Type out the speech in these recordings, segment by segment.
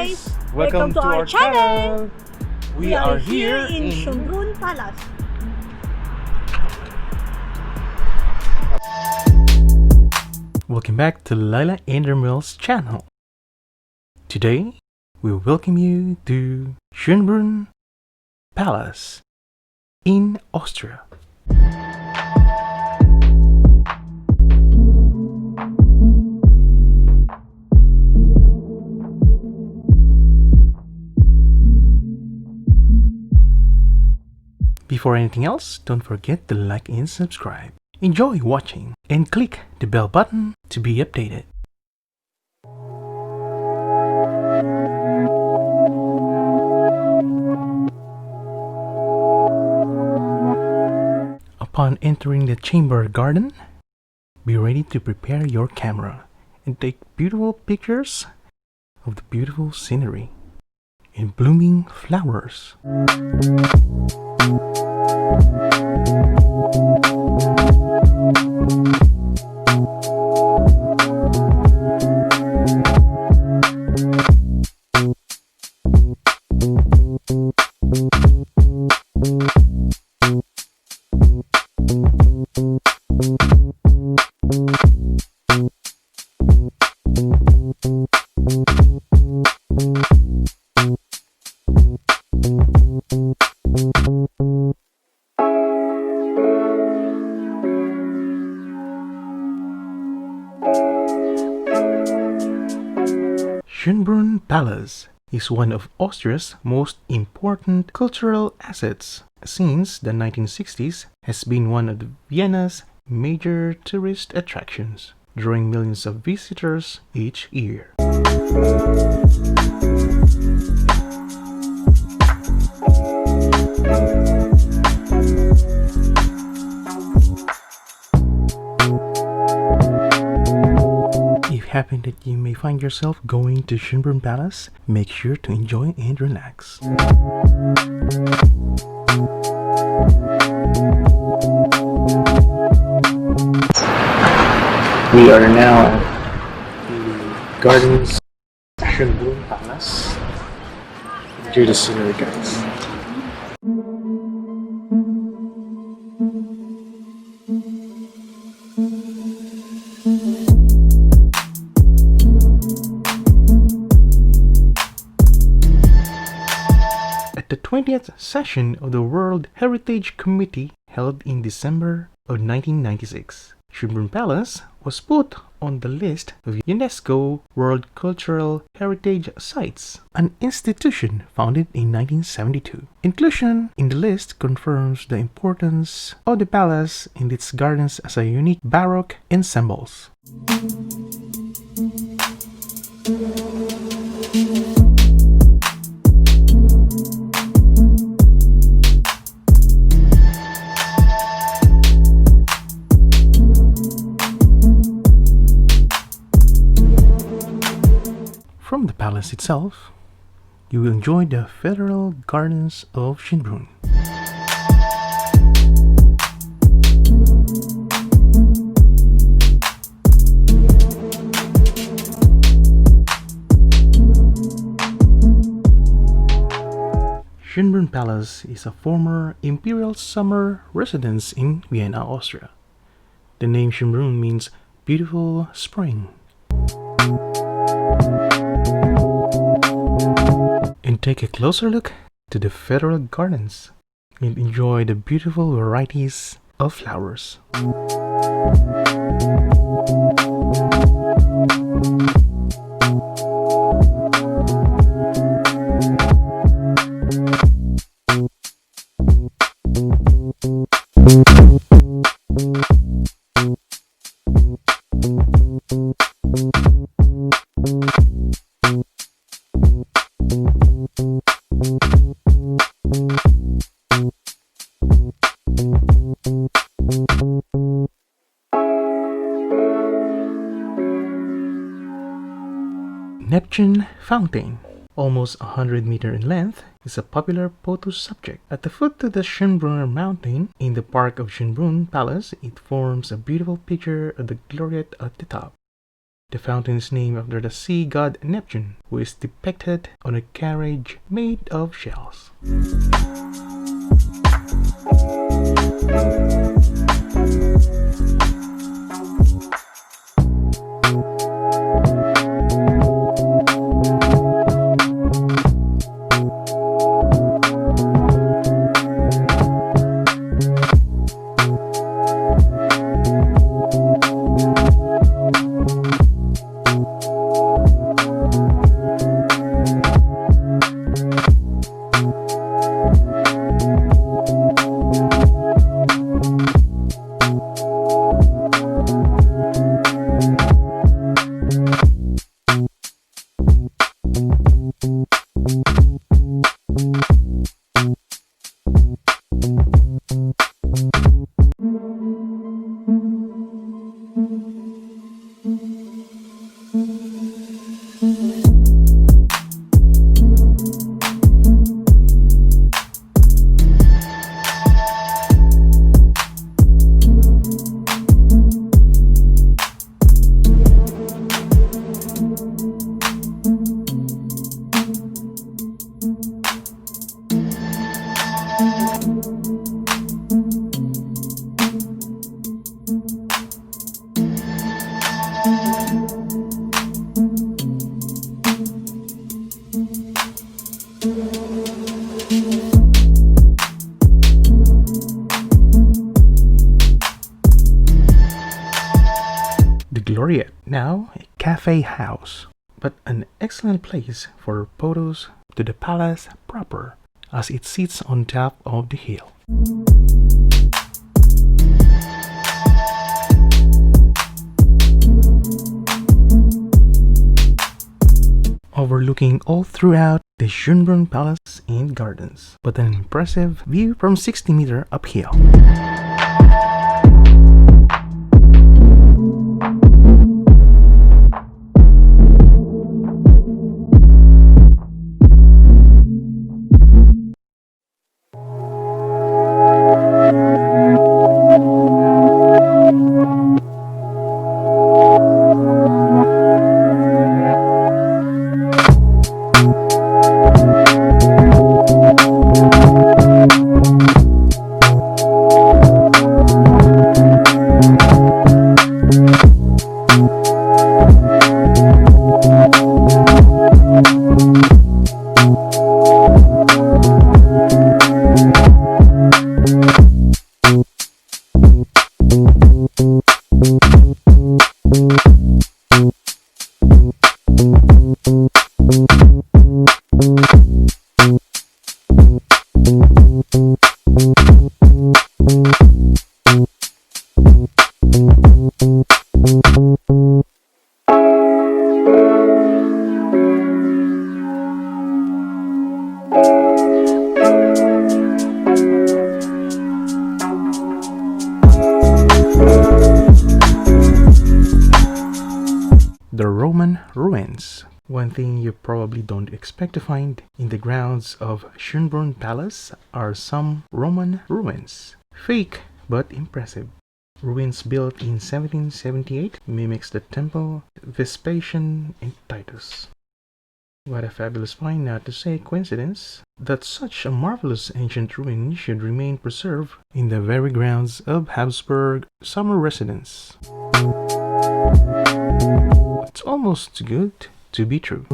guys! Welcome to our channel! We are here in Schönbrunn Palace. Welcome back to Leila and Remuel's channel. Today, we welcome you to Schönbrunn Palace in Austria. Before anything else, don't forget to like and subscribe. Enjoy watching and click the bell button to be updated. Upon entering the chamber garden, be ready to prepare your camera and take beautiful pictures of the beautiful scenery and blooming flowers. Schönbrunn Palace is one of Austria's most important cultural assets. Since the 1960s, has been one of Vienna's major tourist attractions, drawing millions of visitors each year. Happen that you may find yourself going to Schönbrunn Palace, make sure to enjoy and relax. We are now at the gardens of Schönbrunn Palace. Enjoy the scenery, guys. At the 20th session of the World Heritage Committee held in December of 1996, Schönbrunn Palace was put on the list of UNESCO World Cultural Heritage Sites, an institution founded in 1972. Inclusion in the list confirms the importance of the palace and its gardens as a unique Baroque ensembles. From the palace itself, you will enjoy the Federal Gardens of Schönbrunn. Schönbrunn Palace is a former imperial summer residence in Vienna, Austria. The name Schönbrunn means beautiful spring. And take a closer look to the Federal Gardens and enjoy the beautiful varieties of flowers. Neptune Fountain, almost 100 meters in length, is a popular photo subject. At the foot of the Schönbrunner mountain, in the park of Schönbrunn Palace, it forms a beautiful picture of the Gloriette at the top. The fountain is named after the sea god Neptune, who is depicted on a carriage made of shells. The Gloriette, now a cafe house, but an excellent place for photos to the palace proper, as it sits on top of the hill. Overlooking all throughout the Schönbrunn Palace and Gardens, but an impressive view from 60 meters uphill. The Roman ruins. One thing you probably don't expect to find in the grounds of Schönbrunn Palace are some Roman ruins. Fake but impressive. Ruins built in 1778 mimics the temple Vespasian and Titus. What a fabulous find, not to say coincidence, that such a marvelous ancient ruin should remain preserved in the very grounds of Habsburg summer residence. It's almost too good to be true.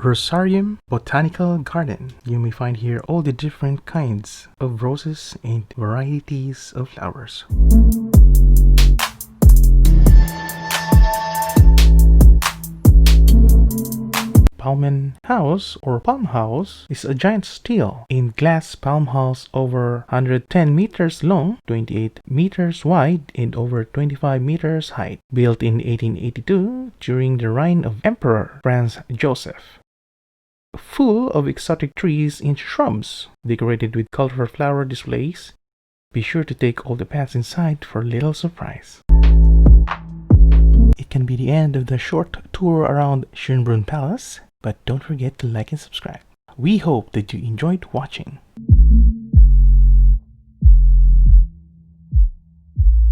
Rosarium Botanical Garden. You may find here all the different kinds of roses and varieties of flowers. Palmen House or Palm House is a giant steel in glass palm house over 110 meters long, 28 meters wide, and over 25 meters high, built in 1882 during the reign of Emperor Franz Joseph. Full of exotic trees and shrubs, decorated with colorful flower displays. Be sure to take all the paths inside for a little surprise. It can be the end of the short tour around Schönbrunn Palace, but don't forget to like and subscribe. We hope that you enjoyed watching.